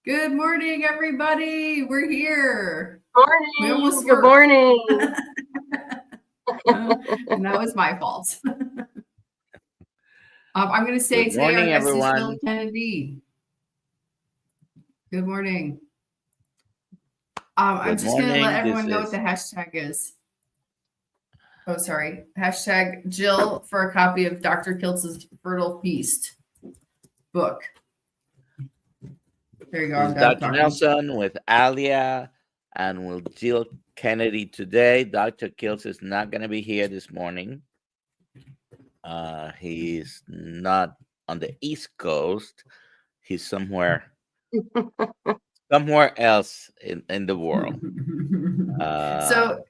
Good morning, everybody. We're here. Morning. Good morning. And that was my fault. I'm going to say Good today morning, our guest is everyone. Jill Kennedy. Good morning. I'm Good just going to let morning. everyone This know what the hashtag is. Oh, sorry. Hashtag Jill for a copy of Dr. Kiltz's Fertile Feast book. There you go. This is Dr. Nelson with Alia and with Jill Kennedy today. Dr. Kiltz is not going to be here this morning. He's not on the East Coast. He's somewhere else in the world. So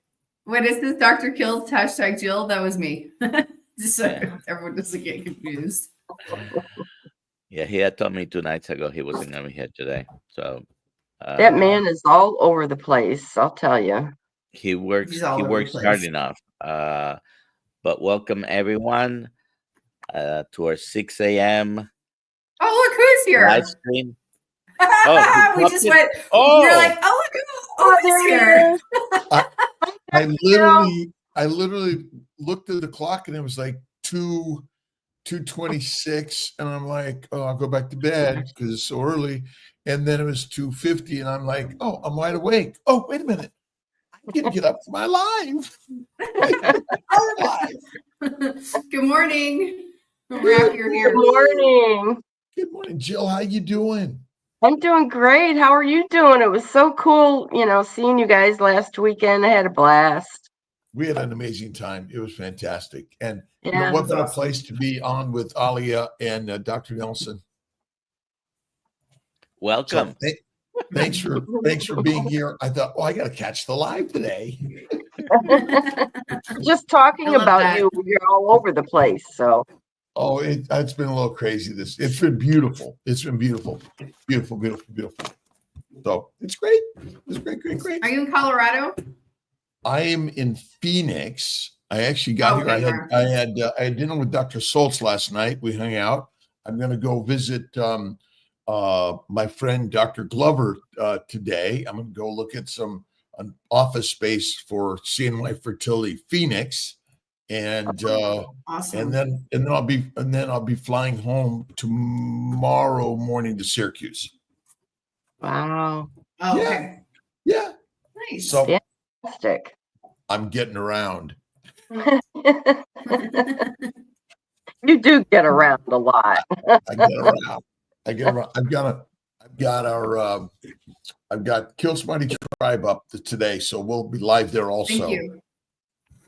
when it says Dr. Kiltz hashtag Jill, that was me. Just so everyone doesn't get confused. Yeah, he had told me 2 nights ago he wasn't going to be here today. So that man is all over the place, I'll tell you. He works hard enough. But welcome everyone to our 6 a.m. Oh, look who's here. Live stream. We just went. Oh, you're like, oh, look who's here. I literally looked at the clock and it was like 2:26, and I'm like, oh, I'll go back to bed because it's so early. And then it was 2:50, and I'm like, oh, I'm wide awake. Oh, wait a minute. I can get up for my live. Our live. Good morning. We're happy you're here. Good morning. Good morning, Jill. How you doing? I'm doing great. How are you doing? It was so cool, seeing you guys last weekend. I had a blast. We had an amazing time. It was fantastic. And Yeah, what better place to be on with Alia and Dr. Nelson? Welcome. So, thanks for being here. I thought, I got to catch the live today. Just talking about you, you're all over the place. So. Oh, it's been a little crazy. It's been beautiful. It's been beautiful. Beautiful. So it's great. It's great. Are you in Colorado? I am in Phoenix. I actually got here. I had dinner with Dr. Soltz last night. We hung out. I'm going to go visit my friend Dr. Glover today. I'm going to go look at an office space for CNY Fertility Phoenix, and awesome. and then I'll be flying home tomorrow morning to Syracuse. Wow. Oh, okay. Yeah. Nice. So fantastic. I'm getting around. You do get around a lot. I get around. I've got Kill Smarty Tribe up today, so we'll be live there also. Thank you.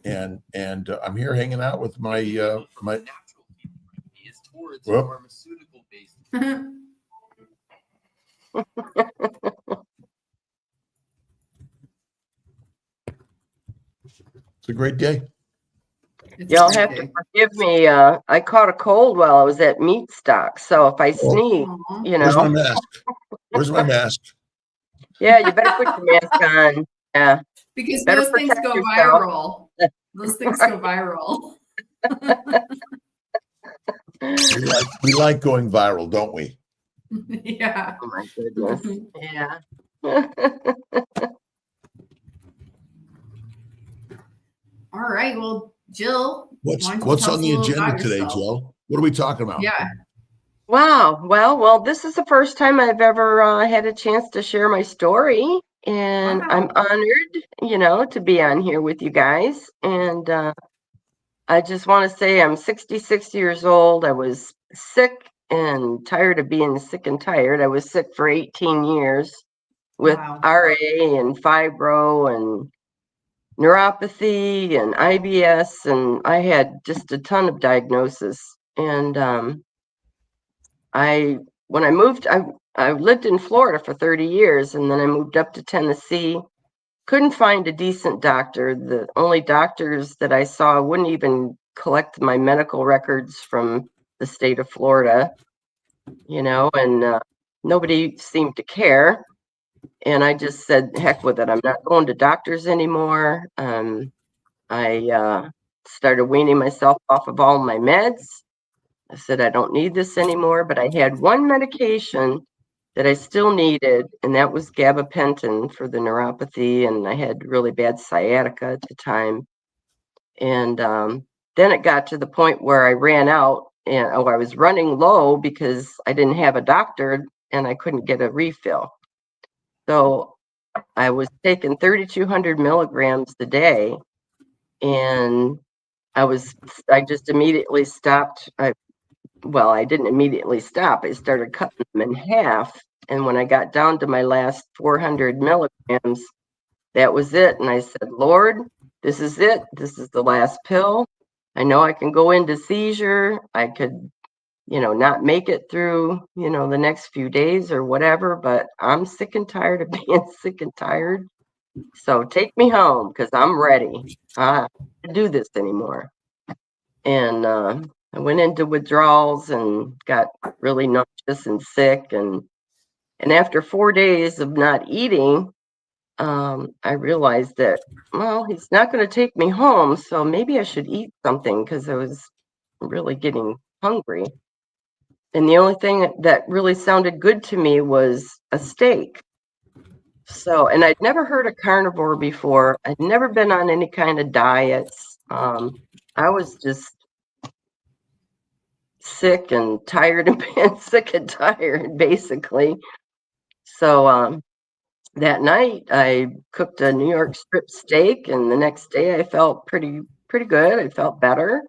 And I'm here hanging out with my my. It's a great day. Y'all have to forgive me. I caught a cold while I was at meat stock, so if I sneeze, Where's my mask? Where's my mask? Yeah, you better put your mask on. Yeah, because those things go viral. Those things go viral. We like going viral, don't we? Yeah. Oh my goodness. Yeah. All right. Well, Jill, what's on the agenda today, Jill? What are we talking about? Yeah. Wow. Well, this is the first time I've ever had a chance to share my story, and I'm honored, to be on here with you guys. And I just want to say I'm 66 years old. I was sick and tired of being sick and tired. I was sick for 18 years with RA and fibro and neuropathy and IBS, and I had just a ton of diagnoses. And when I moved, I lived in Florida for 30 years, and then I moved up to Tennessee. Couldn't find a decent doctor. The only doctors that I saw wouldn't even collect my medical records from the state of Florida, and nobody seemed to care. And I just said, heck with it. I'm not going to doctors anymore. I started weaning myself off of all my meds. I said, I don't need this anymore, but I had one medication that I still needed, and that was gabapentin for the neuropathy, and I had really bad sciatica at the time. And then it got to the point where I ran out, and I was running low because I didn't have a doctor, and I couldn't get a refill. So I was taking 3,200 milligrams a day, and I just immediately stopped. I didn't immediately stop. I started cutting them in half. And when I got down to my last 400 milligrams, that was it. And I said, Lord, this is it. This is the last pill. I know I can go into seizure. I could, not make it through, the next few days or whatever, but I'm sick and tired of being sick and tired. So take me home because I'm ready. I can't do this anymore. And I went into withdrawals and got really nauseous and sick. And after 4 days of not eating, I realized that, well, he's not going to take me home, so maybe I should eat something because I was really getting hungry. And the only thing that really sounded good to me was a steak. So, and I'd never heard of carnivore before. I'd never been on any kind of diets. I was just sick and tired and being sick and tired, basically. So that night I cooked a New York strip steak, and the next day I felt pretty good. I felt better.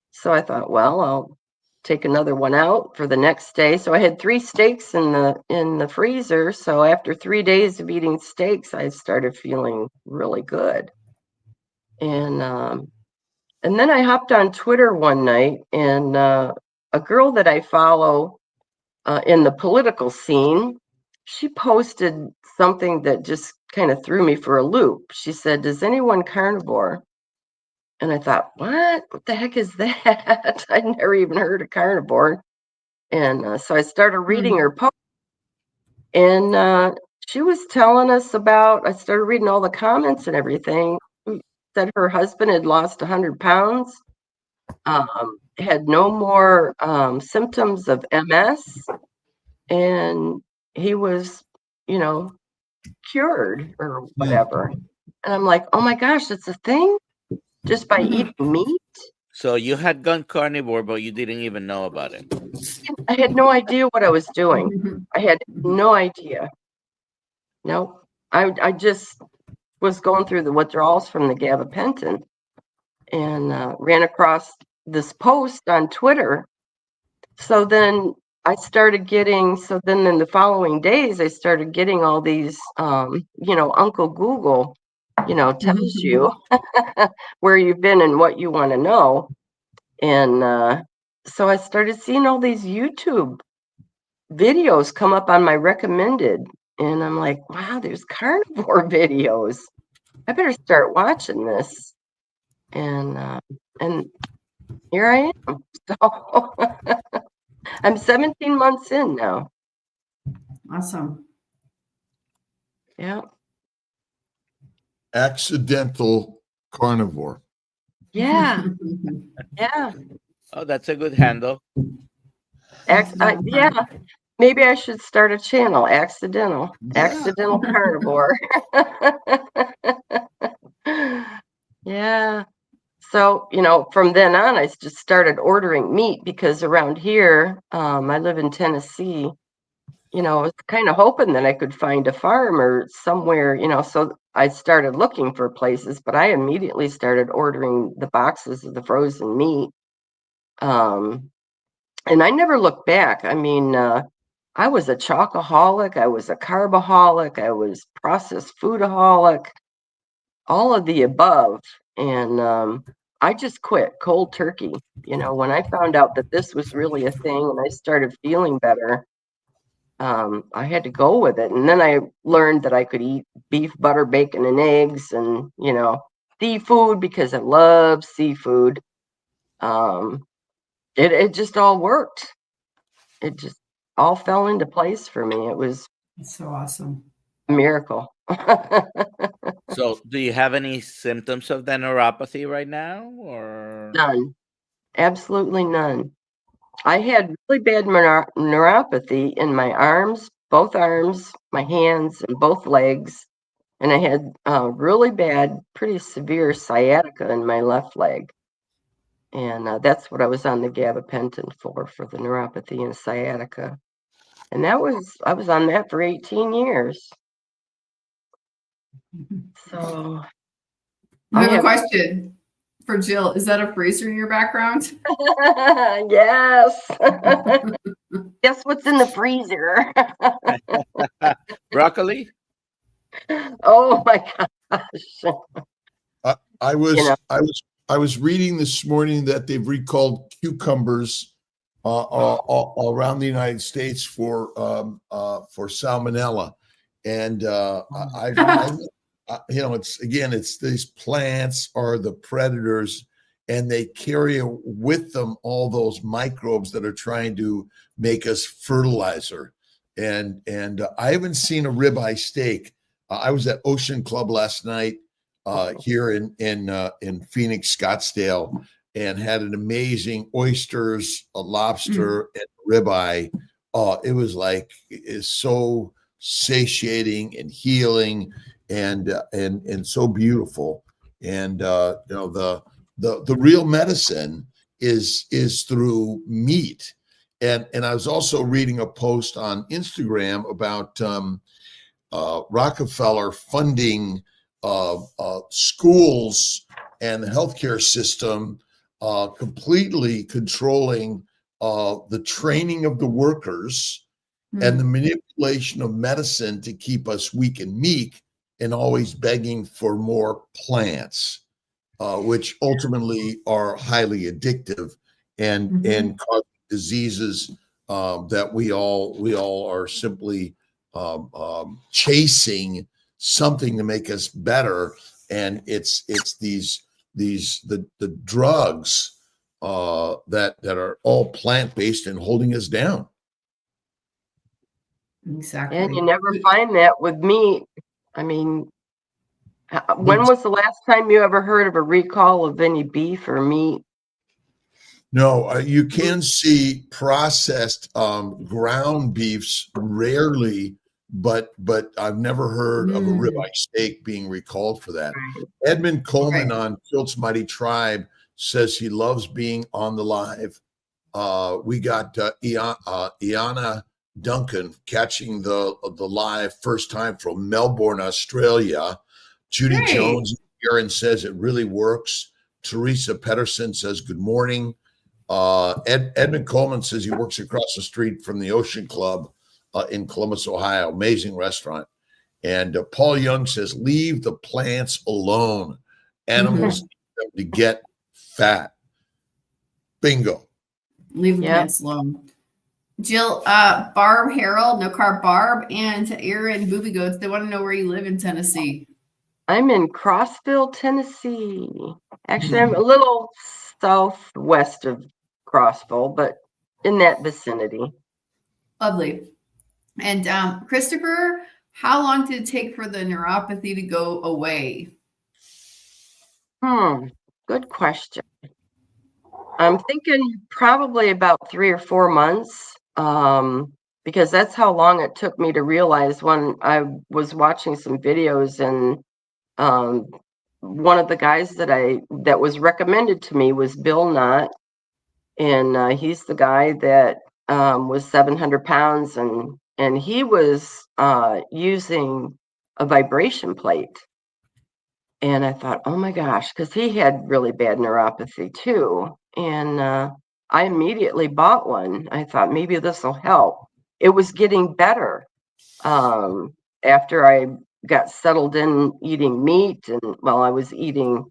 So I thought, well, I'll take another one out for the next day. So I had 3 steaks in the freezer. So after 3 days of eating steaks, I started feeling really good. And then I hopped on Twitter one night, and a girl that I follow in the political scene, she posted something that just kind of threw me for a loop. She said, "Does anyone carnivore?" And I thought, what the heck is that? I'd never even heard of carnivore. And so I started reading her post, and she was telling us I started reading all the comments and everything. Said her husband had lost 100 pounds, had no more symptoms of MS, and he was, cured or whatever. And I'm like, oh my gosh, that's a thing? Just by eating meat? So you had gone carnivore, but you didn't even know about it. I had no idea what I was doing. I had no idea. No, I just was going through the withdrawals from the gabapentin, and ran across this post on Twitter. So then in the following days, I started getting all these, Uncle Google, tells you where you've been and what you want to know. And so I started seeing all these YouTube videos come up on my recommended. And I'm like, wow, there's carnivore videos. I better start watching this. And here I am. So I'm 17 months in now. Awesome. Yeah. Accidental carnivore. Yeah. Yeah. Oh, that's a good handle. Yeah. Maybe I should start a channel, Accidental Carnivore. Yeah. So, from then on, I just started ordering meat because around here, I live in Tennessee, I was kind of hoping that I could find a farm or somewhere, so I started looking for places, but I immediately started ordering the boxes of the frozen meat. And I never looked back. I mean, I was a chocoholic, I was a carbaholic, I was processed foodaholic, all of the above. And I just quit cold turkey. When I found out that this was really a thing and I started feeling better, I had to go with it. And then I learned that I could eat beef, butter, bacon, and eggs, and seafood because I love seafood. It just all worked. It just all fell into place for me. It was so awesome. A miracle. So do you have any symptoms of the neuropathy right now, or None. Absolutely none. I had really bad neuropathy in my arms, both arms, my hands, and both legs. And I had really bad, pretty severe sciatica in my left leg. And that's what I was on the gabapentin for the neuropathy and sciatica. And I was on that for 18 years. So I have a question for Jill. Is that a freezer in your background? Yes. Guess what's in the freezer? Broccoli? Oh my gosh. I was reading this morning that they've recalled cucumbers all around the United States for salmonella, and it's these plants are the predators, and they carry with them all those microbes that are trying to make us fertilizer. And I haven't seen a ribeye steak. I was at Ocean Club last night here in Phoenix, Scottsdale, and had an amazing oysters, a lobster, and ribeye. It was like it's so satiating and healing, and so beautiful. And the real medicine is through meat. And I was also reading a post on Instagram about Rockefeller funding schools and the healthcare system, completely controlling the training of the workers and the manipulation of medicine to keep us weak and meek, and always begging for more plants, which ultimately are highly addictive and cause diseases that we all are simply chasing something to make us better. And it's the drugs that are all plant-based and holding us down. Exactly. And you never find that with meat. I mean, when was the last time you ever heard of a recall of any beef or meat? No, you can see processed ground beefs rarely, but I've never heard of a ribeye steak being recalled for that. Edmund Coleman on Kilt's Mighty Tribe says he loves being on the live. We got Iana Duncan catching the live first time from Melbourne, Australia. Judy Jones, Aaron says it really works. Teresa Pedersen says good morning. Edmund Coleman says he works across the street from the Ocean Club in Columbus, Ohio. Amazing restaurant. And Paul Young says, leave the plants alone. Animals need them to get fat. Bingo. Leave the plants alone. Jill, Barb Harold, No Carb Barb, and Aaron Booby Goats, they want to know where you live in Tennessee. I'm in Crossville, Tennessee. Actually, I'm a little southwest of Crossville, but in that vicinity. Lovely. And Christopher, how long did it take for the neuropathy to go away? Good question. I'm thinking probably about 3 or 4 months, because that's how long it took me to realize when I was watching some videos, and one of the guys that was recommended to me was Bill Knott, and he's the guy that was 700 pounds, and he was using a vibration plate. And I thought, oh my gosh, because he had really bad neuropathy too. And I immediately bought one. I thought maybe this will help. It was getting better after I got settled in eating meat. And while I was eating,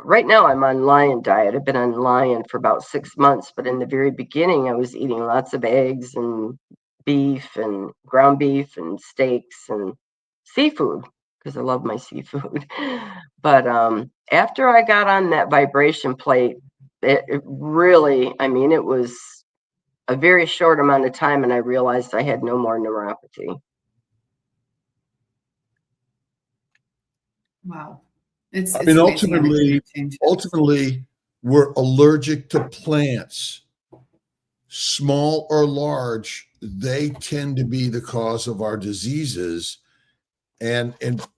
right now I'm on Lion diet. I've been on Lion for about 6 months. But in the very beginning, I was eating lots of eggs and beef and ground beef and steaks and seafood, because I love my seafood. But after I got on that vibration plate, it really, I mean, it was a very short amount of time, and I realized I had no more neuropathy. Wow. I mean, ultimately, we're allergic to plants. small or large, they tend to be the cause of our diseases. And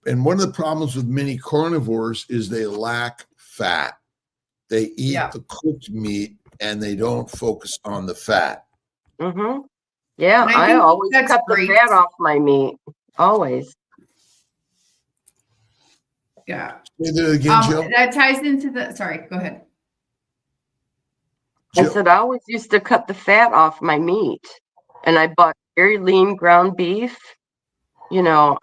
one of the problems with many carnivores is they lack fat. They eat the cooked meat and they don't focus on the fat. Mm-hmm. Yeah, I always cut the fat off my meat. Always. Yeah. Say that again, Jill. That ties into the. Sorry, go ahead. I said I always used to cut the fat off my meat, and I bought very lean ground beef. You know,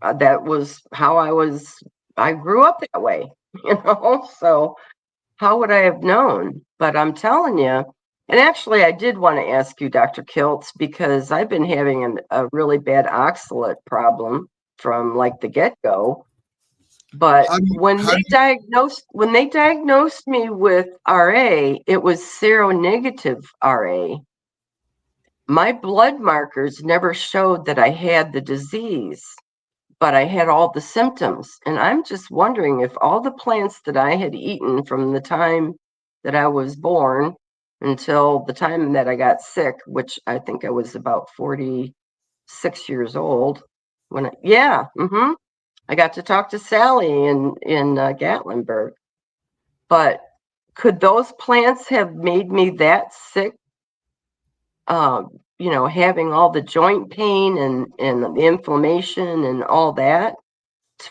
that was how I grew up that way. You know, so how would I have known? But I'm telling you, and actually, I did want to ask you, Dr. Kiltz, because I've been having a really bad oxalate problem from like the get-go. But when they diagnosed me with RA, it was seronegative RA. My blood markers never showed that I had the disease, but I had all the symptoms. And I'm just wondering if all the plants that I had eaten from the time that I was born until the time that I got sick, which I think I was about 46 years old when I got to talk to Sally in Gatlinburg. But could those plants have made me that sick? You know, having all the joint pain and the inflammation and all that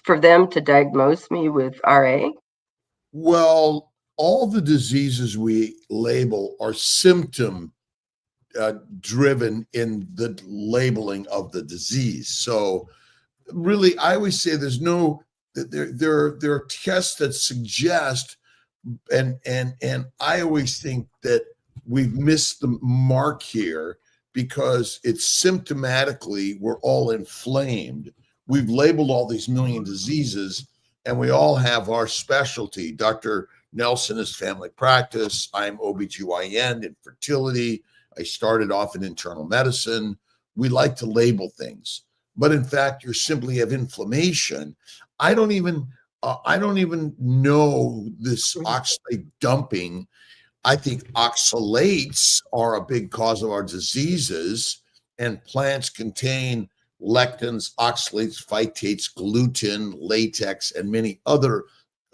for them to diagnose me with RA? Well, all the diseases we label are symptom driven in the labeling of the disease. So really, I always say there are tests that suggest, and I always think that we've missed the mark here because it's symptomatically we're all inflamed. We've labeled all these million diseases, and we all have our specialty. Dr. Nelson is family practice. I'm OBGYN and fertility. I started off in internal medicine. We like to label things, but in fact, you simply have inflammation. I don't even know this oxalate dumping. I think oxalates are a big cause of our diseases, and plants contain lectins, oxalates, phytates, gluten, latex, and many other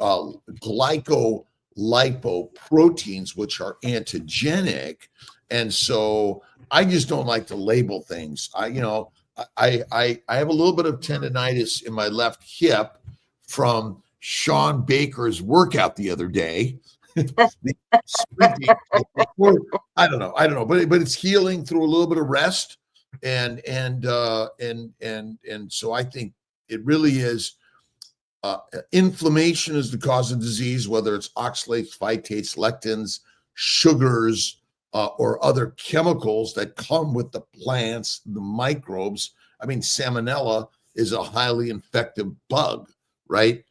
glycolipoproteins, which are antigenic. And so I just don't like to label things. I have a little bit of tendonitis in my left hip from Sean Baker's workout the other day. Sprinting, I don't know, but it's healing through a little bit of rest, and so I think it really is inflammation is the cause of disease, whether it's oxalates, phytates, lectins, sugars, or other chemicals that come with the plants, the microbes. I mean, salmonella is a highly infective bug, right?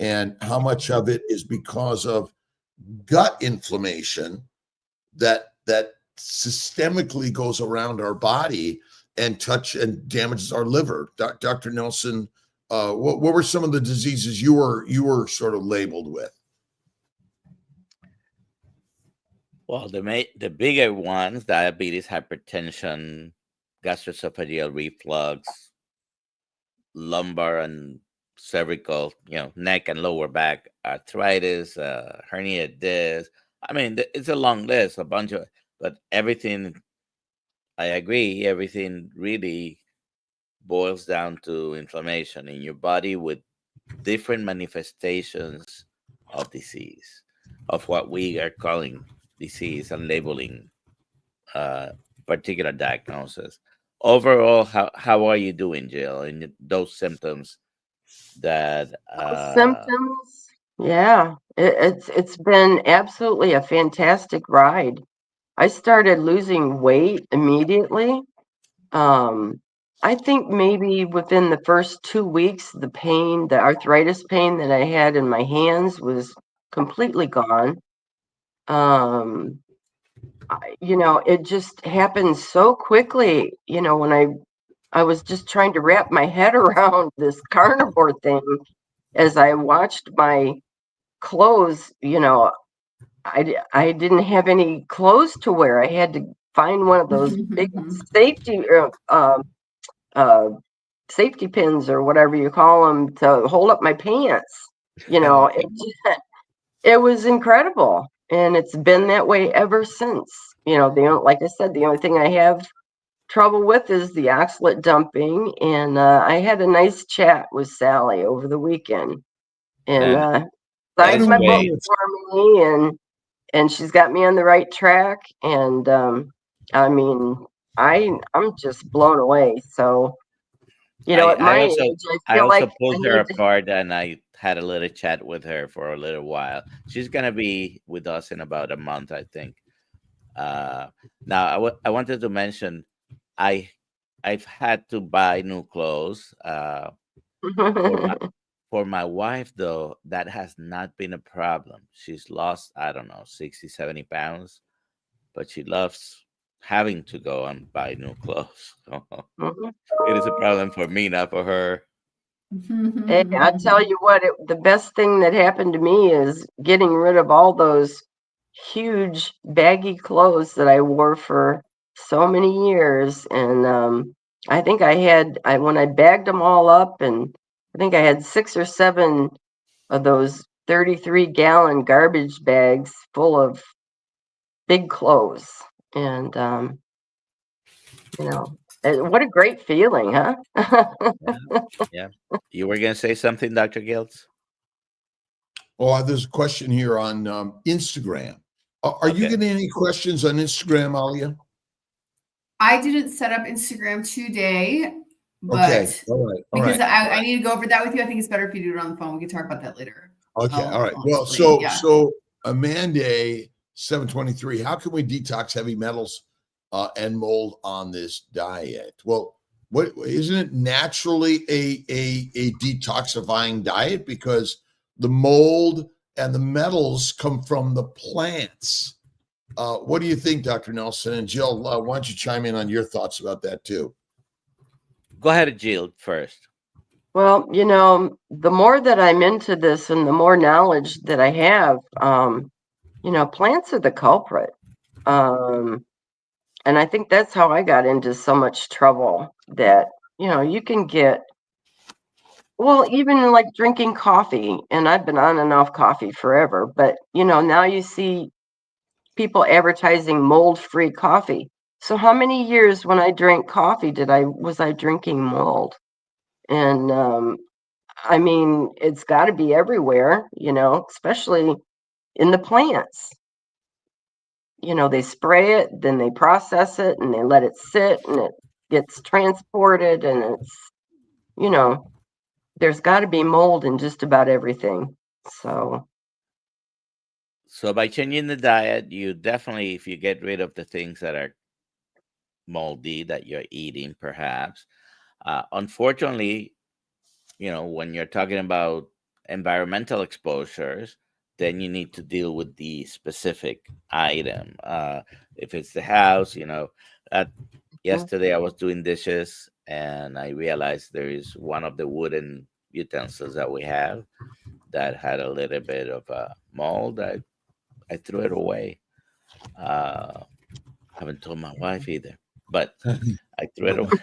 And how much of it is because of gut inflammation that systemically goes around our body and damages our liver. Dr. Nelson, what were some of the diseases you were sort of labeled with? Well, the bigger ones: diabetes, hypertension, gastroesophageal reflux, lumbar and cervical, neck and lower back arthritis, herniated disc. I mean, it's a long list, but everything, I agree, everything really boils down to inflammation in your body with different manifestations of disease, of what we are calling disease and labeling particular diagnosis. Overall, how are you doing, Jill, in those symptoms? Symptoms, yeah, it's been absolutely a fantastic ride. I started losing weight immediately. I think maybe within the first 2 weeks, the arthritis pain that I had in my hands was completely gone. It just happened so quickly, when I was just trying to wrap my head around this carnivore thing as I watched my clothes, I didn't have any clothes to wear. I had to find one of those big safety safety pins or whatever you call them to hold up my pants. You know, it was incredible, and it's been that way ever since. You know, like I said, the only thing I have trouble with is the oxalate dumping, and I had a nice chat with Sally over the weekend, and signed my book for me, and she's got me on the right track, and I mean, I'm just blown away. So, you know, at my age, I feel like pulled her apart, and I had a little chat with her for a little while. She's gonna be with us in about a month, I think. Now, I wanted to mention, I've had to buy new clothes. For my wife, though, that has not been a problem. She's lost, I don't know, 60, 70 pounds, but she loves having to go and buy new clothes. It is a problem for me, not for her. Hey, I tell you what, the best thing that happened to me is getting rid of all those huge baggy clothes that I wore for so many years. And I think when I bagged them all up, and I think I had 6 or 7 of those 33-gallon garbage bags full of big clothes. And, you know, what a great feeling, huh? Yeah. You were going to say something, Dr. Giltz? Oh, there's a question here on Instagram. Are you getting any questions on Instagram, Alia? I didn't set up Instagram today, but okay. All right. Because I need to go over that with you. I think it's better if you do it on the phone. We can talk about that later. Okay. All right. Well, so Amanda 723, how can we detox heavy metals and mold on this diet? Well, what isn't it naturally a detoxifying diet, because the mold and the metals come from the plants? What do you think, Dr. Nelson? And Jill, why don't you chime in on your thoughts about that too? Go ahead, Jill, first. Well, you know, the more that I'm into this and the more knowledge that I have, you know, plants are the culprit. And I think that's how I got into so much trouble, that, you know, you can get, well, even like drinking coffee, and I've been on and off coffee forever, but, you know, now you see people advertising mold-free coffee. So how many years when I drank coffee was I drinking mold? And I mean, it's got to be everywhere, you know, especially in the plants. You know, they spray it, then they process it, and they let it sit, and it gets transported, and it's, you know, there's got to be mold in just about everything. So by changing the diet, you definitely, if you get rid of the things that are moldy that you're eating, perhaps, unfortunately, you know, when you're talking about environmental exposures, then you need to deal with the specific item. If it's the house, you know, yesterday I was doing dishes and I realized there is one of the wooden utensils that we have that had a little bit of mold. I threw it away. Haven't told my wife either, but I threw it away.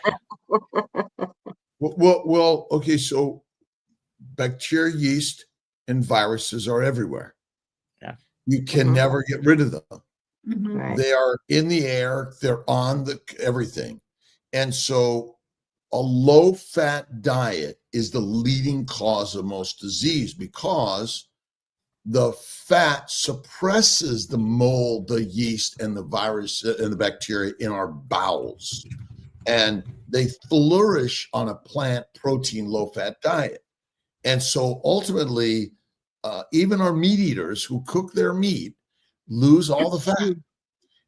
Well, okay, so bacteria, yeast, and viruses are everywhere. Yeah. You can never get rid of them. Right. They are in the air, they're on everything. And so a low-fat diet is the leading cause of most disease, because the fat suppresses the mold, the yeast, and the virus and the bacteria in our bowels. And they flourish on a plant protein low-fat diet. And so ultimately, even our meat eaters who cook their meat lose all the fat.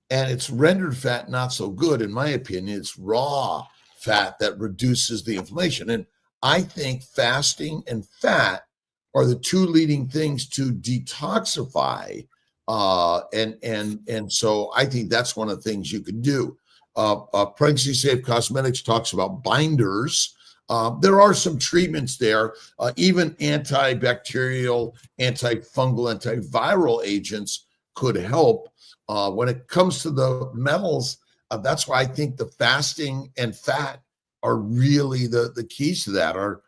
And it's rendered fat not so good. In my opinion, it's raw fat that reduces the inflammation. And I think fasting and fat are the two leading things to detoxify. And so I think that's one of the things you could do. Pregnancy Safe Cosmetics talks about binders. There are some treatments there, even antibacterial, antifungal, antiviral agents could help. When it comes to the metals, that's why I think the fasting and fat are really the keys to that, are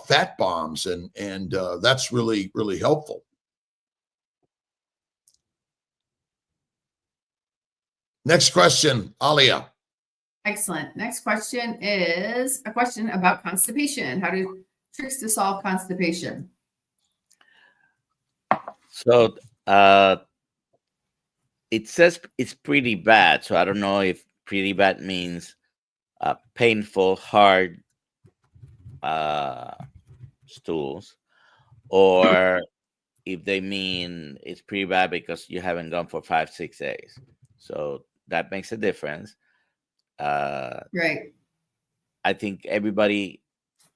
fat bombs, and that's really, really helpful. Next question, Alia. Excellent. Next question is a question about constipation. How do tricks to solve constipation? So it says it's pretty bad. So I don't know if pretty bad means painful, hard stools, or if they mean it's pretty bad because you haven't gone for 5-6 days. So that makes a difference. Right. I think everybody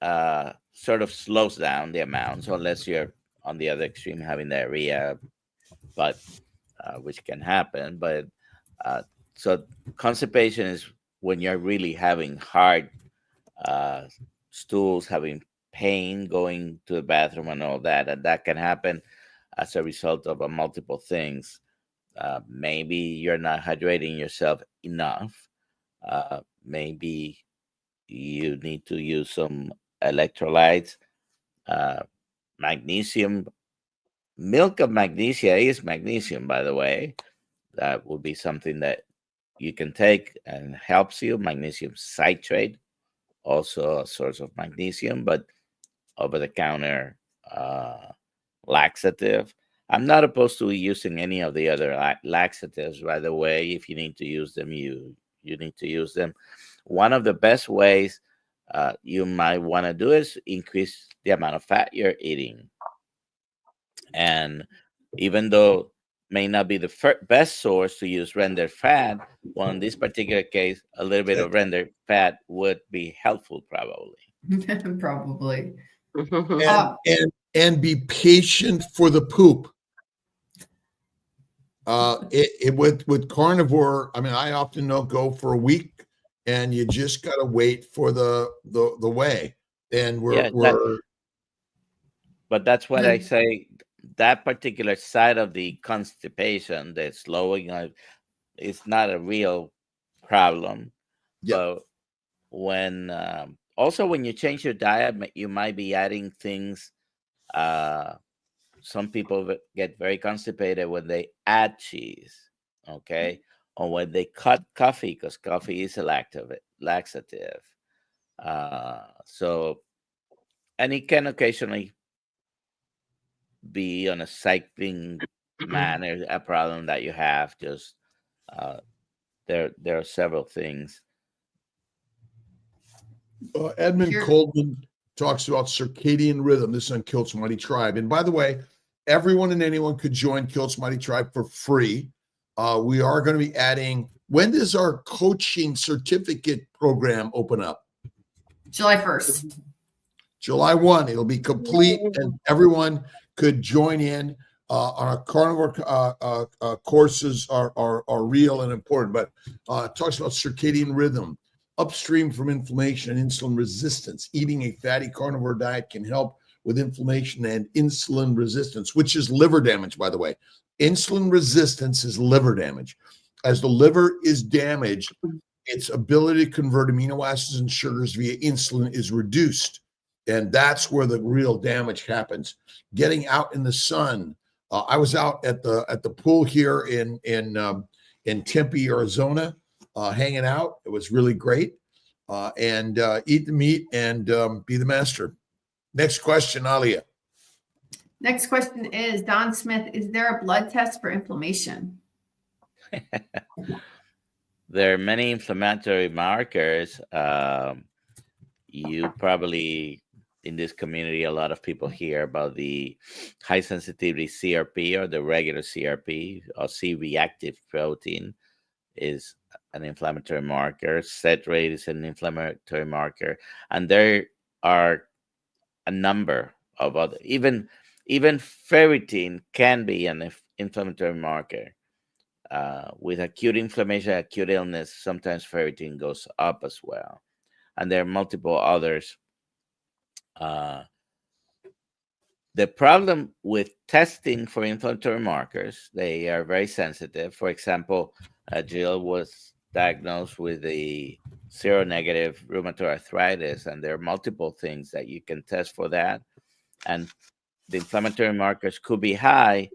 sort of slows down the amount. So unless you're on the other extreme having diarrhea, but which can happen. But so constipation is when you're really having hard stools, having pain, going to the bathroom and all that. And that can happen as a result of multiple things. Maybe you're not hydrating yourself enough. Maybe you need to use some electrolytes. Magnesium, milk of magnesia is magnesium, by the way. That would be something that you can take and helps you. Magnesium citrate, also a source of magnesium, but over-the-counter laxative. I'm not opposed to using any of the other laxatives, by the way. If you need to use them, you need to use them. One of the best ways you might want to do is increase the amount of fat you're eating. And even though may not be the best source to use rendered fat, well, in this particular case, a little bit of rendered fat would be helpful, probably. Probably. And be patient for the poop. With carnivore, I mean, I often don't go for a week, and you just got to wait for the way. And but that's what I say. That particular side of the constipation, the slowing of, is not a real problem. Yeah. But when also when you change your diet, you might be adding things. Some people get very constipated when they add cheese, okay, or when they cut coffee, because coffee is a laxative. So, and it can occasionally be on a cycling manner a problem that you have. Just there are several things. Edmund Coleman talks about circadian rhythm. This is on Kilt's Mighty Tribe. And by the way, everyone and anyone could join Kilt's Mighty Tribe for free. We are going to be adding, when does our coaching certificate program open up? July 1st. July 1. It'll be complete, and everyone could join in. Our carnivore courses are real and important, but it talks about circadian rhythm, upstream from inflammation and insulin resistance. Eating a fatty carnivore diet can help with inflammation and insulin resistance, which is liver damage, by the way. Insulin resistance is liver damage. As the liver is damaged, its ability to convert amino acids and sugars via insulin is reduced. And that's where the real damage happens. Getting out in the sun. I was out at the pool here in Tempe, Arizona, hanging out. It was really great. And eat the meat and be the master. Next question, Alia. Next question is Don Smith. Is there a blood test for inflammation? There are many inflammatory markers. You probably, in this community, a lot of people hear about the high sensitivity CRP or the regular CRP, or C-reactive protein is an inflammatory marker. Set rate is an inflammatory marker. And there are a number of other, even ferritin can be an inflammatory marker. With acute inflammation, acute illness, sometimes ferritin goes up as well. And there are multiple others. The problem with testing for inflammatory markers, they are very sensitive. For example, Jill was diagnosed with the seronegative rheumatoid arthritis, and there are multiple things that you can test for that. And the inflammatory markers could be high,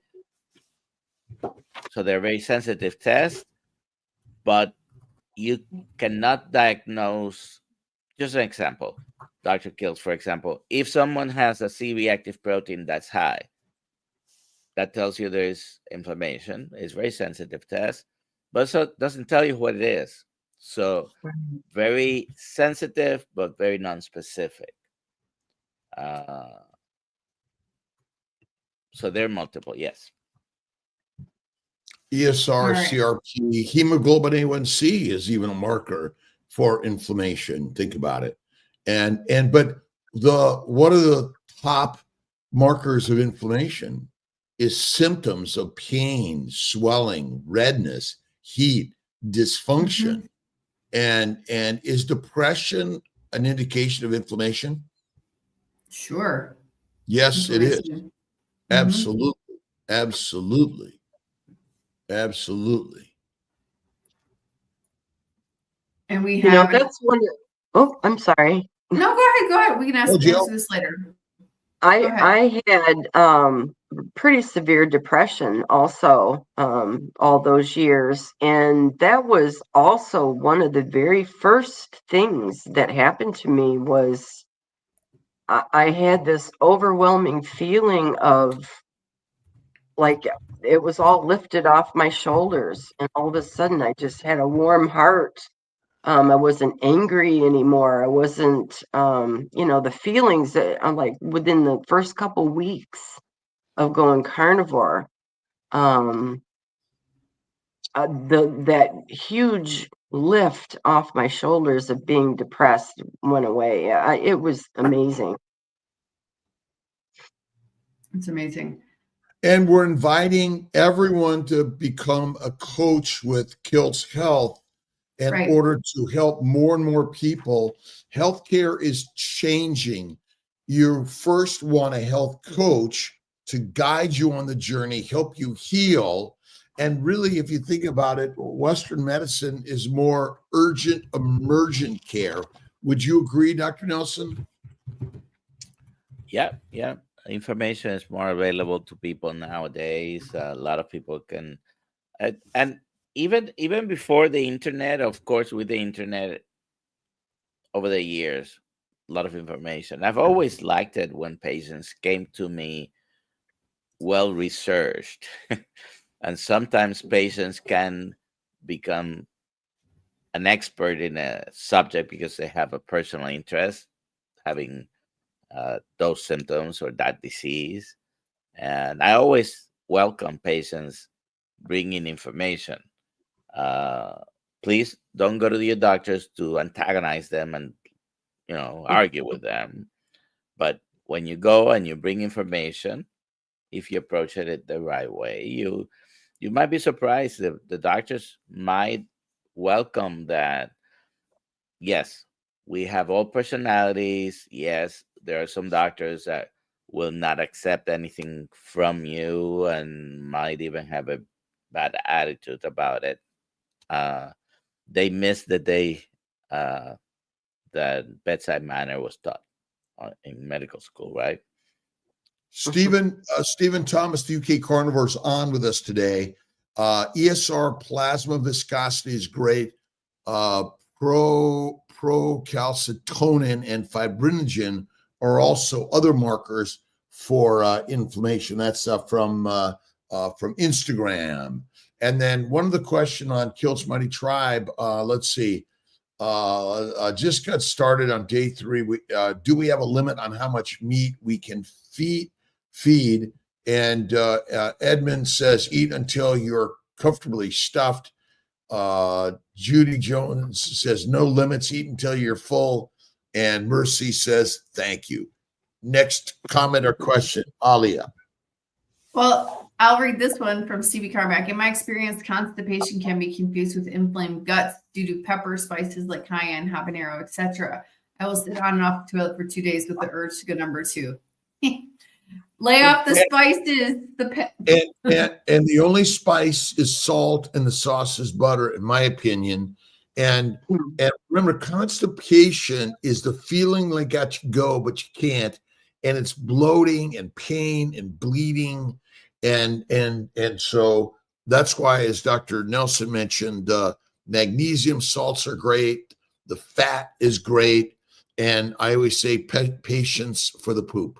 so they're very sensitive tests, but you cannot diagnose. Just an example, Dr. Kiltz, for example, if someone has a C-reactive protein that's high, that tells you there's inflammation. It's a very sensitive test, but so it doesn't tell you what it is. So very sensitive, but very non-specific. So there are multiple, yes. ESR, CRP, hemoglobin A1C is even a marker for inflammation. Think about it. But one of the top markers of inflammation is symptoms of pain, swelling, redness, heat, dysfunction. And is depression an indication of inflammation? Sure. Yes, it is. Absolutely. Absolutely. Absolutely. And we have that's one. Oh, I'm sorry. No, go ahead. We can answer this later. I had pretty severe depression also all those years, and that was also one of the very first things that happened to me. Was I had this overwhelming feeling of like it was all lifted off my shoulders, and all of a sudden I just had a warm heart. I wasn't angry anymore. I wasn't, the feelings that I'm like within the first couple weeks of going carnivore, that huge lift off my shoulders of being depressed went away. It was amazing. It's amazing. And we're inviting everyone to become a coach with Kiltz Health in order to help more and more people. Healthcare is changing. You first want a health coach to guide you on the journey, help you heal. And really, if you think about it, Western medicine is more urgent, emergent care. Would you agree, Dr. Nelson? Yeah. Information is more available to people nowadays. A lot of people can, and even before the internet, of course, with the internet over the years, a lot of information. I've always liked it when patients came to me well researched. And sometimes patients can become an expert in a subject because they have a personal interest, having those symptoms or that disease. And I always welcome patients bringing information. Please don't go to your doctors to antagonize them and argue with them. But when you go and you bring information, if you approach it the right way, you might be surprised that the doctors might welcome that. Yes, we have all personalities. Yes, there are some doctors that will not accept anything from you and might even have a bad attitude about it. They miss the day that bedside manner was taught in medical school, right? Stephen Thomas, the UK Carnivores, on with us today. ESR plasma viscosity is great. Procalcitonin and fibrinogen are also other markers for inflammation. That's from Instagram. And then one of the question on Kiltz Mighty Tribe, let's see, just got started on day 3. Do we have a limit on how much meat we can feed? And Edmund says, eat until you're comfortably stuffed. Judy Jones says, no limits, eat until you're full. And Mercy says, thank you. Next comment or question, Alia. Well, I'll read this one from Stevie Carmack. In my experience, constipation can be confused with inflamed guts due to pepper, spices like cayenne, habanero, etc. I will sit on and off the toilet for 2 days with the urge to go number 2. Lay off the spices. And the only spice is salt and the sauce is butter, in my opinion. And remember, constipation is the feeling like got you go, but you can't. And it's bloating and pain and bleeding. And so that's why, as Dr. Nelson mentioned, magnesium salts are great. The fat is great. And I always say patience for the poop.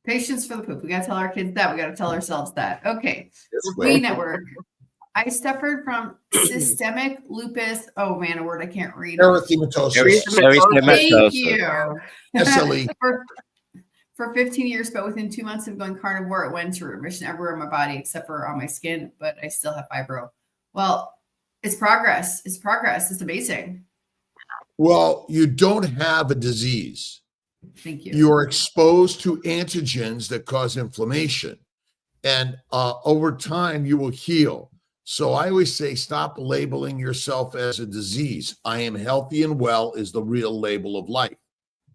Patience for the poop. We got to tell our kids that. We got to tell ourselves that. Okay. Yes, We Network. I suffered from systemic lupus. Oh man, a word I can't read. Erythematosus. Thank you. SLE. For 15 years, but within 2 months of going carnivore, it went to remission everywhere in my body except for on my skin, but I still have fibro. Well, it's progress. It's progress. It's amazing. Well, you don't have a disease. Thank you. You are exposed to antigens that cause inflammation. And over time, you will heal. So I always say, stop labeling yourself as a disease. I am healthy and well is the real label of life.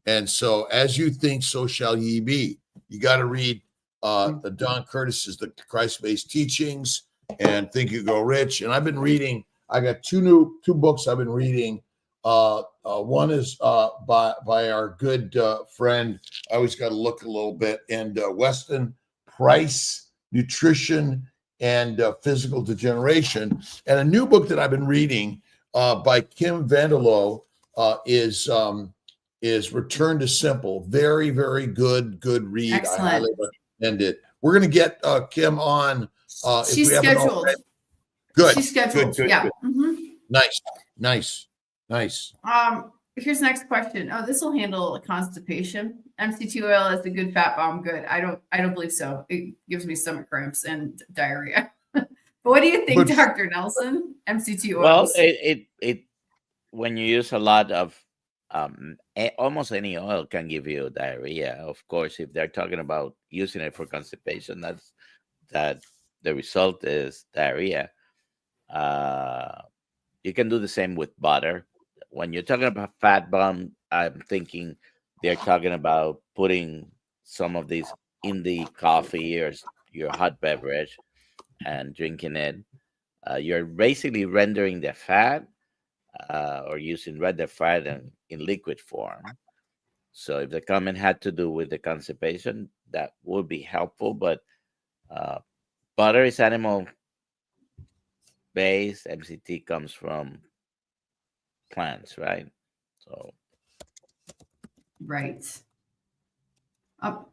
And so as you think, so shall ye be. You got to read Don Curtis's The Christ-Based Teachings and Think You Go Rich. And I've been reading, I got two books I've been reading. One is by our good friend, I always got to look a little bit, and Weston Price, Nutrition and Physical Degeneration. And a new book that I've been reading by Kim Vanderloo is Return to Simple. Very, very good read. Excellent. I highly recommend it. We're going to get Kim on. She's scheduled. Good. She's scheduled. Good. Yeah. Mm-hmm. Nice. Here's the next question. Oh, this will handle constipation. MCT oil is a good fat bomb. Good. I don't believe so. It gives me stomach cramps and diarrhea. But what do you think, Dr. Nelson? MCT oil. Well, it when you use a lot of almost any oil can give you diarrhea. Of course, if they're talking about using it for constipation, that the result is diarrhea. You can do the same with butter. When you're talking about fat bomb, I'm thinking they're talking about putting some of these in the coffee or your hot beverage and drinking it. You're basically rendering the fat or using rendered fat in liquid form. So if the comment had to do with the constipation, that would be helpful. But butter is animal based. MCT comes from plants, right? So right.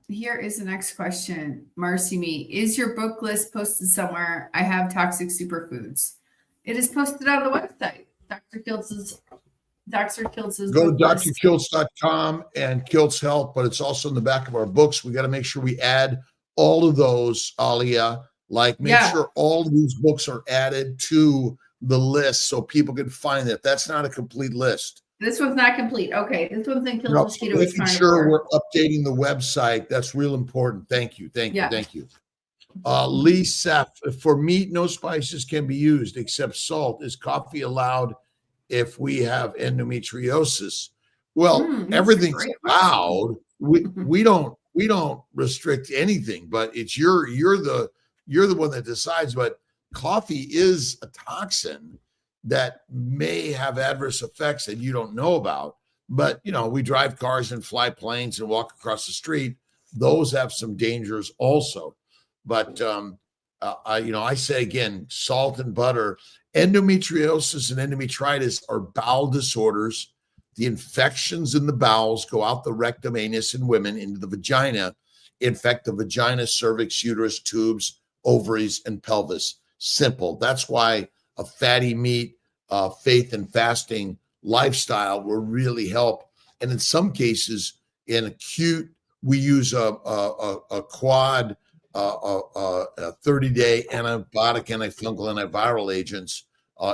Here is the next question. Marcy Me, is your book list posted somewhere? I have toxic superfoods. It is posted on the website. Dr. Kiltz's go to drkiltz.com and Kiltz Health, but it's also in the back of our books. We got to make sure we add all of those, Alia. Make sure all of these books are added to the list so people can find it. That's not a complete list. This one's not complete. Okay, this one's in Kiltz Keto. Making sure we're updating the website. That's real important. Thank you. Lee Seth, for meat, no spices can be used except salt. Is coffee allowed if we have endometriosis? Well, everything's allowed. We don't restrict anything, but it's you're the one that decides. But coffee is a toxin that may have adverse effects that you don't know about. But we drive cars and fly planes and walk across the street. Those have some dangers also. But I say again, salt and butter. Endometriosis and endometritis are bowel disorders. The infections in the bowels go out the rectum, anus in women into the vagina, infect the vagina, cervix, uterus, tubes, ovaries, and pelvis. Simple. That's why a fatty meat, faith and fasting lifestyle will really help. And in some cases, in acute, we use a quad, a 30-day antibiotic, antifungal, antiviral agents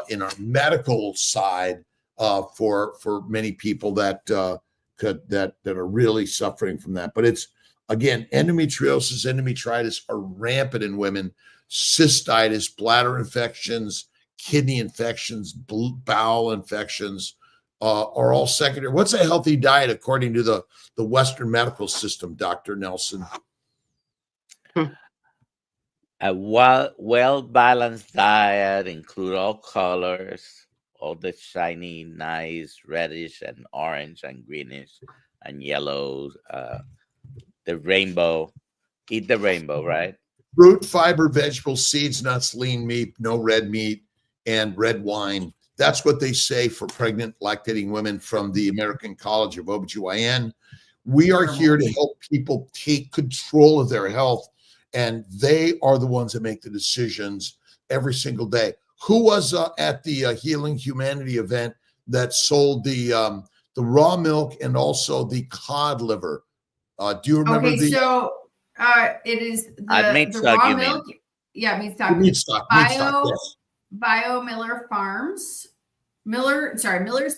in our medical side for many people that are really suffering from that. But it's, again, endometriosis, endometritis are rampant in women. Cystitis, bladder infections, kidney infections, bowel infections are all secondary. What's a healthy diet according to the Western medical system, Dr. Nelson? A well-balanced diet, include all colors, all the shiny, nice reddish and orange and greenish and yellows. The rainbow. Eat the rainbow, right? Fruit, fiber, vegetables, seeds, nuts, lean meat, no red meat, and red wine. That's what they say for pregnant lactating women from the American College of OBGYN. We are here to help people take control of their health, and they are the ones that make the decisions every single day. Who was at the Healing Humanity event that sold the raw milk and also the cod liver? Do you remember it is the raw milk. Yeah, meat stock. Meat stock. Yes. Bio Miller Farms. Miller's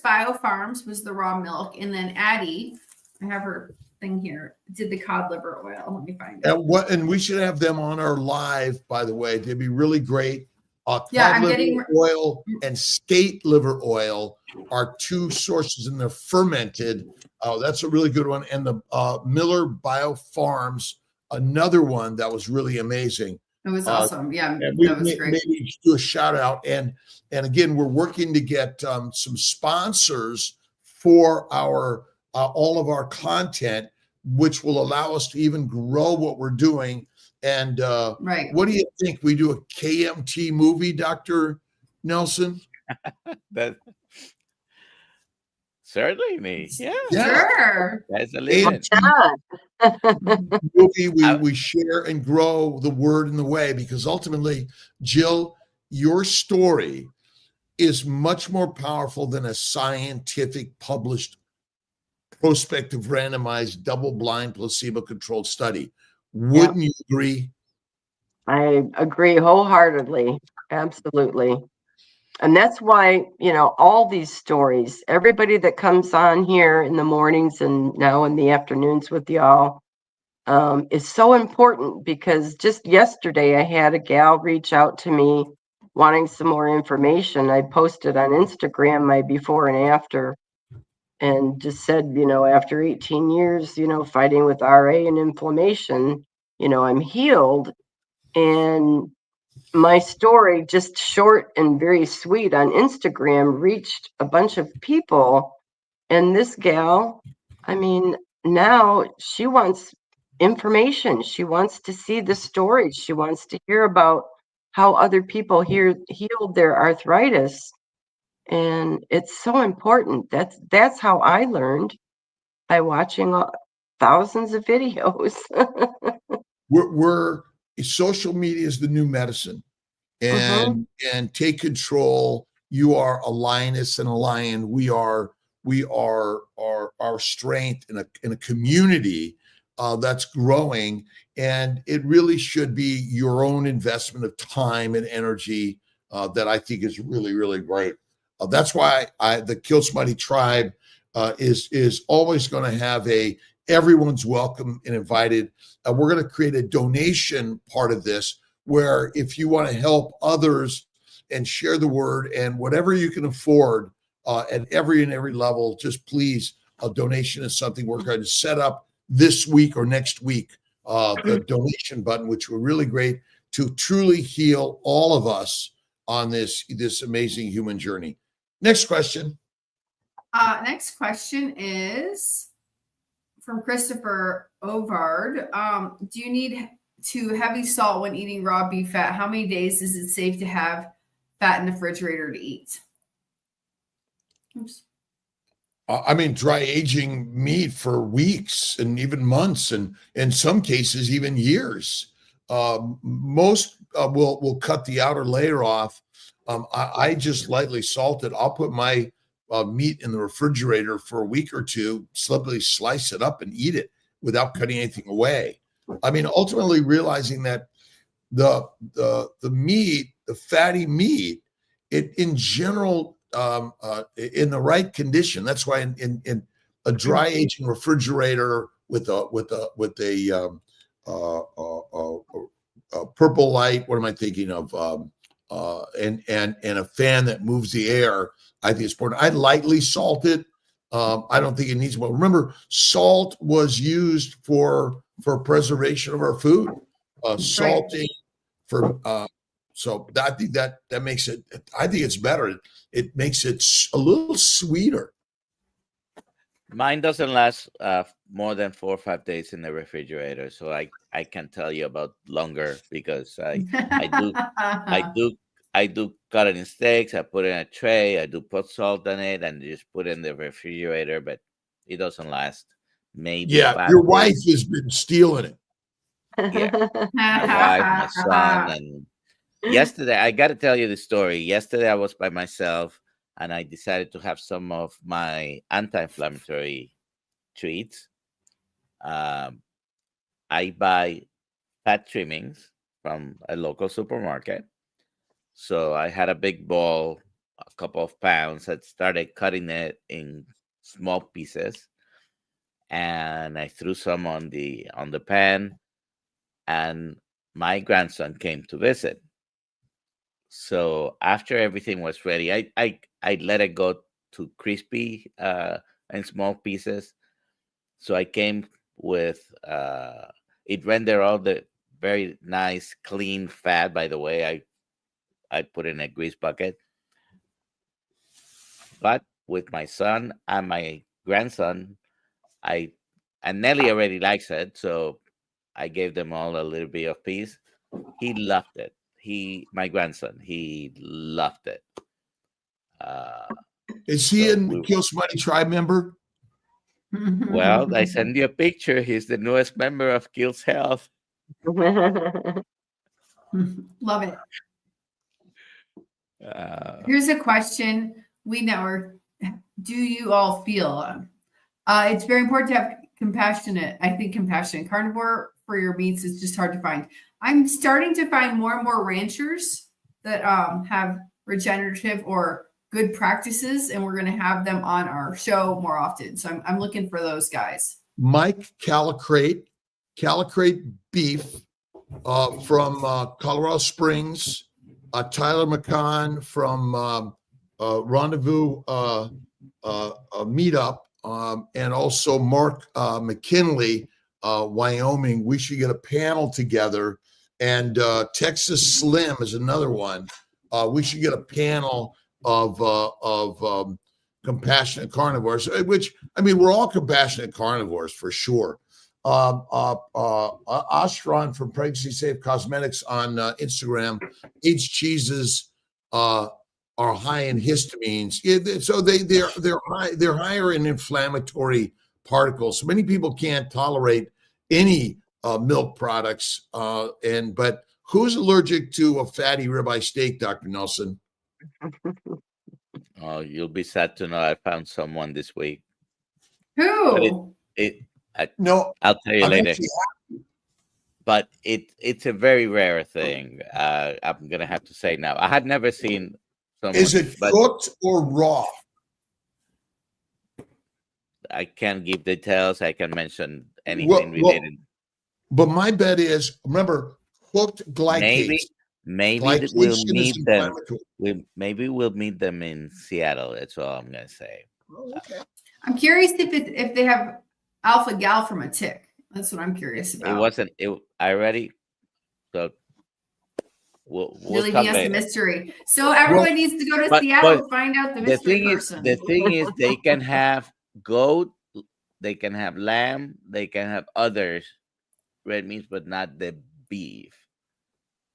Bio Farms was the raw milk, and then Addie, I have her thing here, did the cod liver oil. Let me find it. And we should have them on our live, by the way. They'd be really great. Cod liver oil and skate liver oil are two sources, and they're fermented. That's a really good one. And the Miller Bio Farms, another one that was really amazing. It was awesome. Yeah, that was great. Maybe do a shout out. And again, we're working to get some sponsors for our all of our content, which will allow us to even grow what we're doing. And what do you think? We do a KMT movie, Dr. Nelson? Certainly me. Yeah. Sure. That's a little movie. We share and grow the word in the way, because ultimately, Jill, your story is much more powerful than a scientific published prospective randomized double-blind placebo-controlled study. Wouldn't you agree? I agree wholeheartedly. Absolutely. And that's why, all these stories, everybody that comes on here in the mornings and now in the afternoons with y'all, is so important, because just yesterday I had a gal reach out to me wanting some more information. I posted on Instagram my before and after, and just said, after 18 years, fighting with RA and inflammation, I'm healed. And my story, just short and very sweet on Instagram, reached a bunch of people. And this gal, now she wants information. She wants to see the stories. She wants to hear about how other people healed their arthritis. And it's so important. That's how I learned, by watching thousands of videos. we're social media is the new medicine, and take control. You are a lioness and a lion. We are our strength in a community that's growing, and it really should be your own investment of time and energy that I think is really, really great. That's why the Kill Smutty tribe is always going to have everyone's welcome and invited. We're going to create a donation part of this, where if you want to help others and share the word, and whatever you can afford at every level, just please, a donation is something we're going to set up this week or next week. The donation button, which were really great to truly heal all of us on this amazing human journey. Next question. Next question is from Christopher Ovard. Do you need to heavy salt when eating raw beef fat? How many days is it safe to have fat in the refrigerator to eat? Oops. Dry aging meat for weeks and even months, and in some cases even years. Most will cut the outer layer off. I just lightly salt it. I'll put my meat in the refrigerator for a week or two, slowly slice it up and eat it without cutting anything away. Ultimately realizing that the meat, the fatty meat, it in general, in the right condition. That's why in a dry aging refrigerator with a purple light, what am I thinking of? And a fan that moves the air, I think it's important. I lightly salt it. I don't think it needs. Well, remember, salt was used for preservation of our food. Salting for So I think that makes it. I think it's better. It makes it a little sweeter. Mine doesn't last more than 4 or 5 days in the refrigerator, so I can tell you about longer because I do cut it in steaks. I put it in a tray. I do put salt on it and just put it in the refrigerator, but it doesn't last. Maybe Yeah, 5 your wife days. has been stealing it. Yeah, my wife, my son, and yesterday I got to tell you the story. Yesterday I was by myself and I decided to have some of my anti-inflammatory treats. Um, I buy fat trimmings from a local supermarket. So I had a big bowl, a couple of pounds. I started cutting it in small pieces, and I threw some on the pan. And my grandson came to visit. So after everything was ready, I let it go to crispy in small pieces. So I came with it rendered all the very nice clean fat. By the way, I put in a grease bucket. But with my son and my grandson, I and Nelly already likes it, so I gave them all a little bit of piece. He loved it. My grandson, he loved it. Is he So a Kill Somebody Tribe member? Well, I send you a picture. He's the newest member of Kills Health. Love it. Here's a question we know. Do you all feel it's very important to have compassionate carnivore for your meats is just hard to find. I'm starting to find more and more ranchers that have regenerative or good practices, and we're going to have them on our show more often. So I'm looking for those guys. Mike Calicrate beef from Colorado Springs. Tyler McCann from Rendezvous Meetup, and also Mark McKinley, Wyoming. We should get a panel together. And Texas Slim is another one. We should get a panel of compassionate carnivores, which, I mean, we're all compassionate carnivores for sure. Ostron from Pregnancy Safe Cosmetics on Instagram. Aged cheeses are high in histamines, so they're higher in inflammatory particles. Many people can't tolerate any milk products, but who's allergic to a fatty ribeye steak, Dr. Nelson? Oh, you'll be sad to know I found someone this week. Who? No, I'll tell you later. But it's a very rare thing. I'm gonna have to say now. I had never seen someone. Is it cooked or raw? I can't give details. I can mention anything related. But my bet is, remember, cooked glycates. Maybe we'll meet them. Maybe we'll meet them in Seattle. That's all I'm gonna say. Oh, okay. I'm curious if they have alpha gal from a tick. That's what I'm curious about. It wasn't. I already. So we'll leaving us a mystery. So everyone needs to go to Seattle to find out the mystery person. The thing is, they can have goat, they can have lamb, they can have other red meats, but not the beef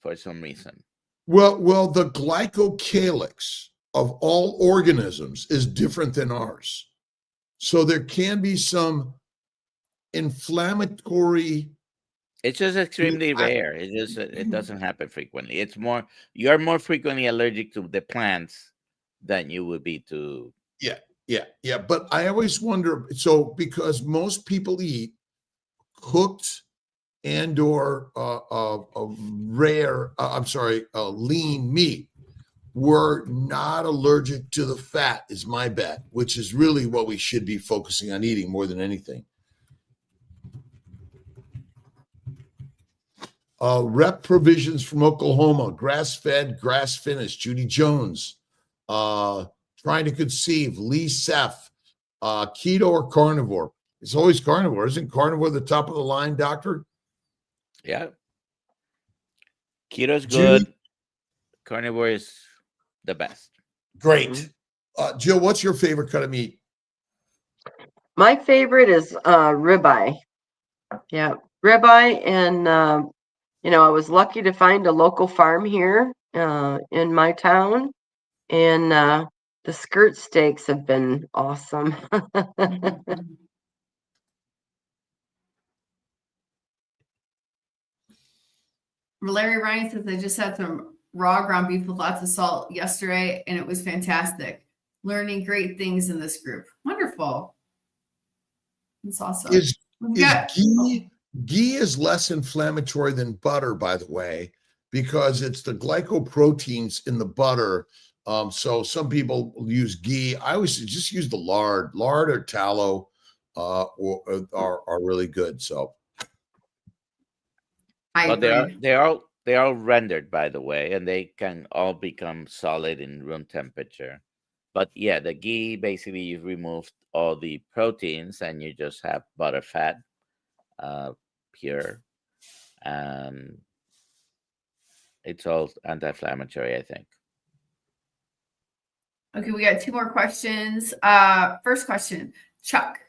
for some reason. Well, the glycocalyx of all organisms is different than ours. So there can be some inflammatory. It's just extremely rare. It doesn't happen frequently. You're more frequently allergic to the plants than you would be to. Yeah. But I always wonder, so because most people eat cooked and or lean meat, we're not allergic to the fat is my bet, which is really what we should be focusing on eating more than anything. Rep Provisions from Oklahoma, grass-fed, grass-finished. Judy Jones, Trying to Conceive, Lee Seth, keto or carnivore? It's always carnivore. Isn't carnivore the top of the line, doctor? Yeah. Keto's good. carnivore is the best. Great. Jill, what's your favorite cut of meat? My favorite is ribeye. Yeah, ribeye, and I was lucky to find a local farm here in my town, and the skirt steaks have been awesome. Larry Ryan says, I just had some raw ground beef with lots of salt yesterday, and it was fantastic. Learning great things in this group. Wonderful. That's awesome. Ghee is less inflammatory than butter, by the way, because it's the glycoproteins in the butter. So some people use ghee. I always just use the lard. Lard or tallow are really good. So they are rendered, by the way, and they can all become solid in room temperature. But yeah, the ghee, basically you've removed all the proteins and you just have butter fat, pure. It's all anti-inflammatory, I think. Okay, we got 2 more questions. First question, Chuck.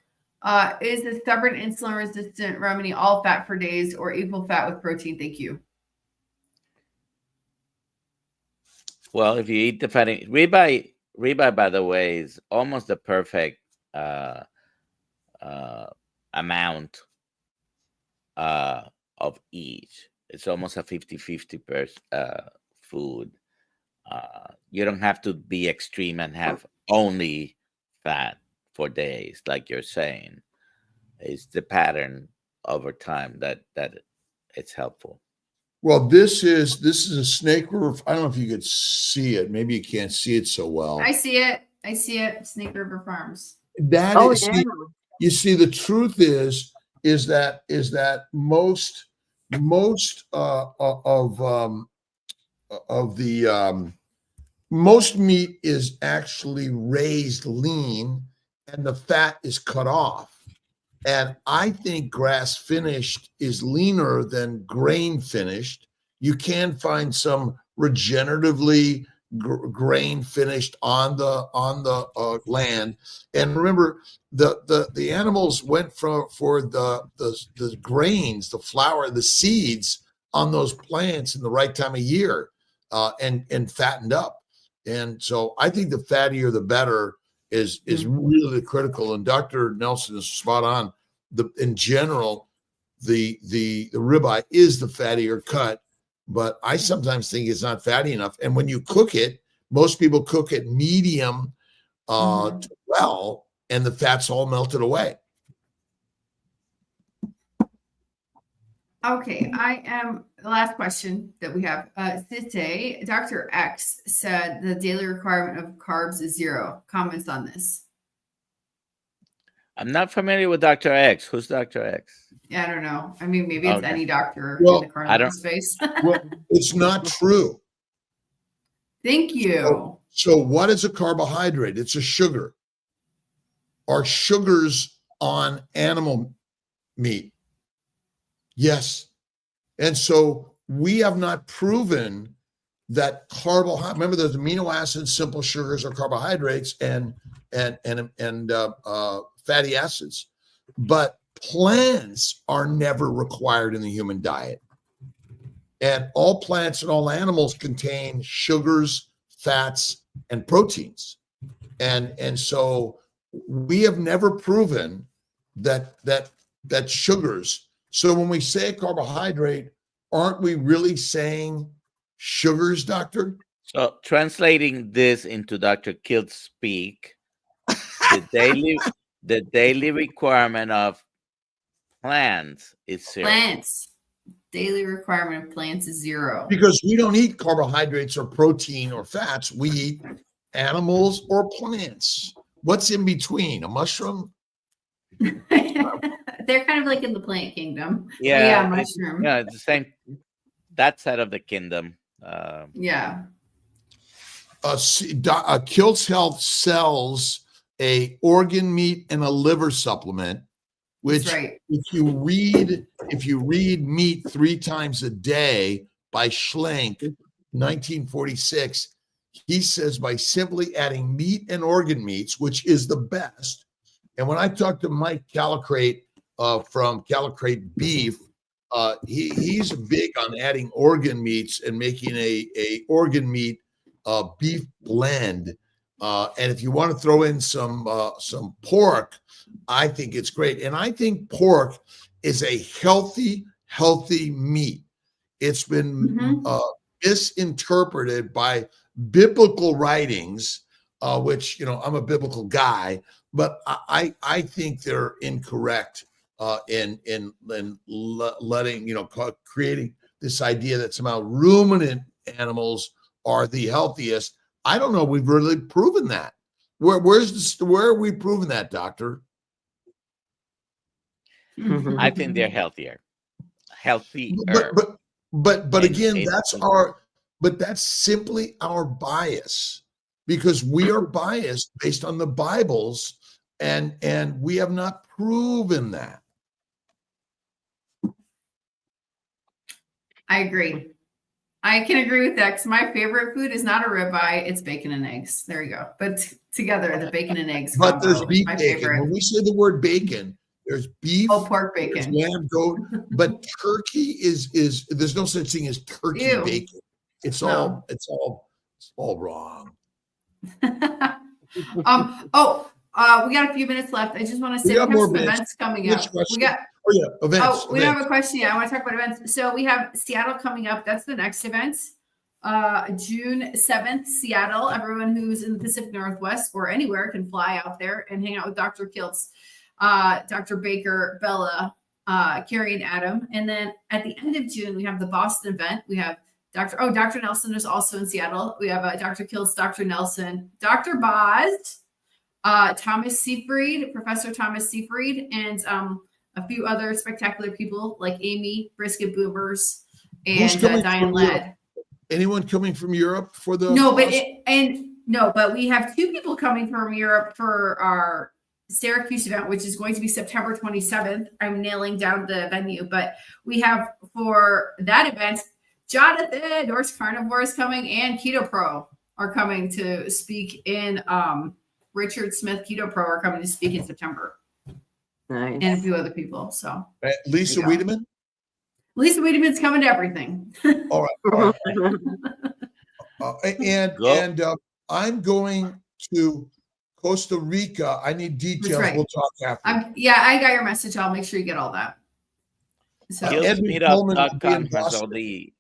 Is the stubborn insulin-resistant remedy all fat for days or equal fat with protein? Thank you. Well, if you eat the fatty ribeye, by the way, is almost the perfect amount of each. It's almost a 50-50 food. You don't have to be extreme and have only fat for days, like you're saying. It's the pattern over time that it's helpful. Well, this is a Snake River. I don't know if you could see it. Maybe you can't see it so well. I see it. Snake River Farms. You see, the truth is that most most meat is actually raised lean and the fat is cut off. And I think grass finished is leaner than grain finished. You can find some regeneratively grain finished on the land. And remember, the animals went for the grains, the flour, the seeds on those plants in the right time of year, and fattened up. And so I think the fattier the better is really critical. And Dr. Nelson is spot on. In general, the ribeye is the fattier cut, but I sometimes think it's not fatty enough. And when you cook it, most people cook it medium to well, and the fat's all melted away. Okay, the last question that we have. Site, Dr. X said the daily requirement of carbs is 0. Comments on this? I'm not familiar with Dr. X. Who's Dr. X? Yeah, I don't know. I mean, maybe it's any doctor in the carnivore space. Well, it's not true. Thank you. So what is a carbohydrate? It's a sugar. Are sugars on animal meat? Yes. And so we have not proven that carbohydrate. Remember, there's amino acids, simple sugars, or carbohydrates, and fatty acids. But plants are never required in the human diet. And all plants and all animals contain sugars, fats, and proteins. And so we have never proven that sugars. So when we say carbohydrate, aren't we really saying sugars, doctor? So translating this into Dr. Kilt's speak, the daily requirement of plants is 0. Plants. Daily requirement of plants is 0. Because we don't eat carbohydrates or protein or fats. We eat animals or plants. What's in between? A mushroom? They're kind of like in the plant kingdom. Yeah, mushroom. Yeah, it's the same. That side of the kingdom. Yeah. Kilt's Health sells a organ meat and a liver supplement, which if you read Meat 3 Times a Day by Schlenk, 1946. He says by simply adding meat and organ meats, which is the best. And when I talked to Mike Calicrate from Calicrate Beef, he's big on adding organ meats and making a organ meat beef blend. And if you want to throw in some pork, I think it's great. And I think pork is a healthy meat. It's been misinterpreted by biblical writings, which, you know, I'm a biblical guy, but I think they're incorrect in letting, you know, creating this idea that somehow ruminant animals are the healthiest. I don't know. We've really proven that. Where are we proving that, doctor? I think they're healthier. But again, that's simply our bias, because we are biased based on the Bibles, and we have not proven that. I agree. I can agree with that, because my favorite food is not a ribeye, it's bacon and eggs. There you go. But together, the bacon and eggs. But there's beef my bacon. favorite. When we say the word bacon, there's beef. Oh, pork bacon. Lamb, goat. But turkey is there's no such thing as turkey bacon. It's all wrong. We got a few minutes left. I just want to say we have some events coming up. Events. We have a question. I want to talk about events. So we have Seattle coming up. That's the next event. June 7th, Seattle. Everyone who's in the Pacific Northwest or anywhere can fly out there and hang out with Dr. Kiltz, Dr. Baker, Bella, Carrie, and Adam. And then at the end of June, we have the Boston event. We have Dr. Nelson is also in Seattle. We have Dr. Kiltz, Dr. Nelson, Dr. Boz, Thomas Seyfried, Professor Thomas Seyfried, and a few other spectacular people like Amy, Brisket Boomers, and Diane Ladd. Anyone coming from Europe for the but we have two people coming from Europe for our Syracuse event, which is going to be September 27th. I'm nailing down the venue, but we have for that event, Jonathan Norse Carnivores coming, and Keto Pro are coming to speak in Richard Smith Keto Pro are coming to speak in September. Nice. And a few other people. So Lisa Wiedemann? Lisa Wiedemann's coming to everything. All right. And I'm going to Costa Rica. I need details. Right. We'll talk after. I got your message. I'll make sure you get all that. So Meetup.com has all the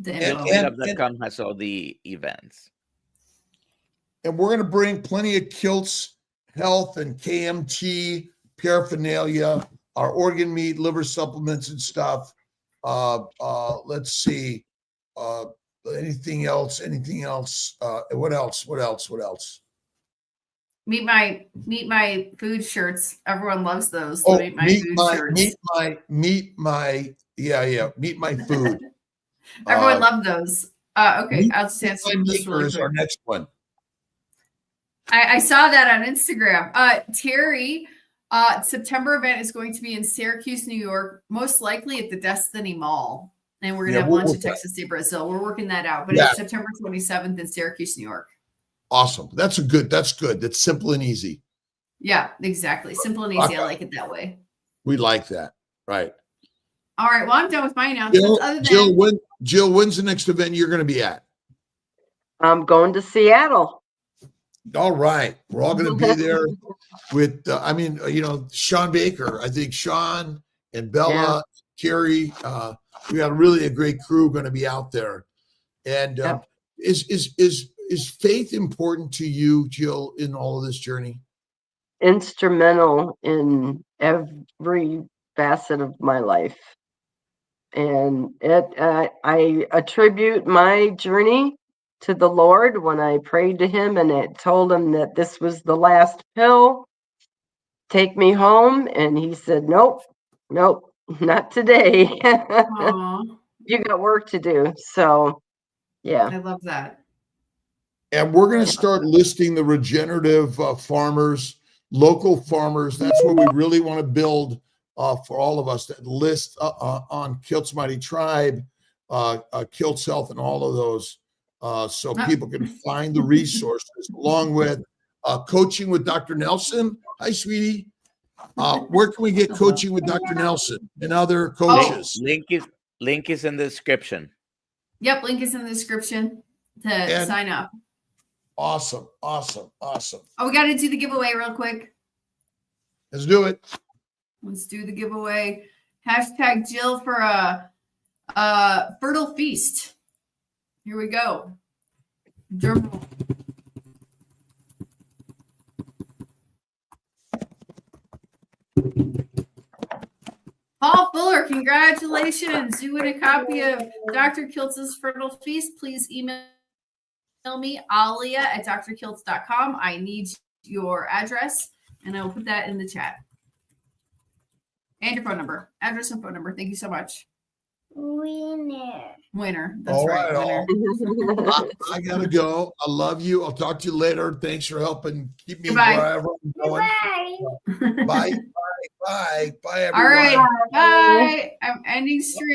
Meetup.com has all the events. And we're going to bring plenty of Kiltz Health and KMT paraphernalia, our organ meat, liver supplements and stuff. Let's see. Anything else? What else? Meet my food shirts. Everyone loves those. Oh, meet my food shirts. Meet my food. Everyone loved those. Okay, I'll just answer this really quick. Our next one. I saw that on Instagram. Terry, September event is going to be in Syracuse, New York, most likely at the Destiny Mall. And we're going to have lunch at Texas de Brazil. We're working that out. But it's September 27th in Syracuse, New York. Awesome. That's good. That's simple and easy. Yeah, exactly. Simple and easy. Okay. I like it that way. We like that. Right. All right. Well, I'm done with my announcements. Jill, when's the next event you're going to be at? I'm going to Seattle. All right. We're all going to be there with, Sean Baker. I think Sean and Bella, Carrie, we got really a great crew going to be out there. And is faith important to you, Jill, in all of this journey? Instrumental in every facet of my life. And I attribute my journey to the Lord when I prayed to him and I told him that this was the last pill. Take me home. And he said, nope, not today. You got work to do. So, yeah. I love that. And we're going to start listing the regenerative farmers, local farmers. That's what we really want to build for all of us. That list on Kiltz Mighty Tribe. Kilt's Health and all of those, so people can find the resources along with coaching with Dr. Nelson. Hi, sweetie. Where can we get coaching with Dr. Nelson and other coaches? Link is in the description. Yep, link is in the description to sign up. Awesome, awesome, awesome. Oh, we got to do the giveaway real quick. Let's do it. Let's do the giveaway. Hashtag Jill for a fertile feast. Here we go. Drum roll. Paul Fuller, congratulations. You win a copy of Dr. Kiltz's Fertile Feast. Please email me, alia@drkiltz.com. I need your address, and I will put that in the chat. And your phone number. Address and phone number. Thank you so much. Winner. That's All right. right, Winner. I gotta go. I love you. I'll talk to you later. Thanks for helping keep me Goodbye. wherever I'm going. Bye. Bye. Bye. Bye, everyone. All right. Bye. I'm ending stream.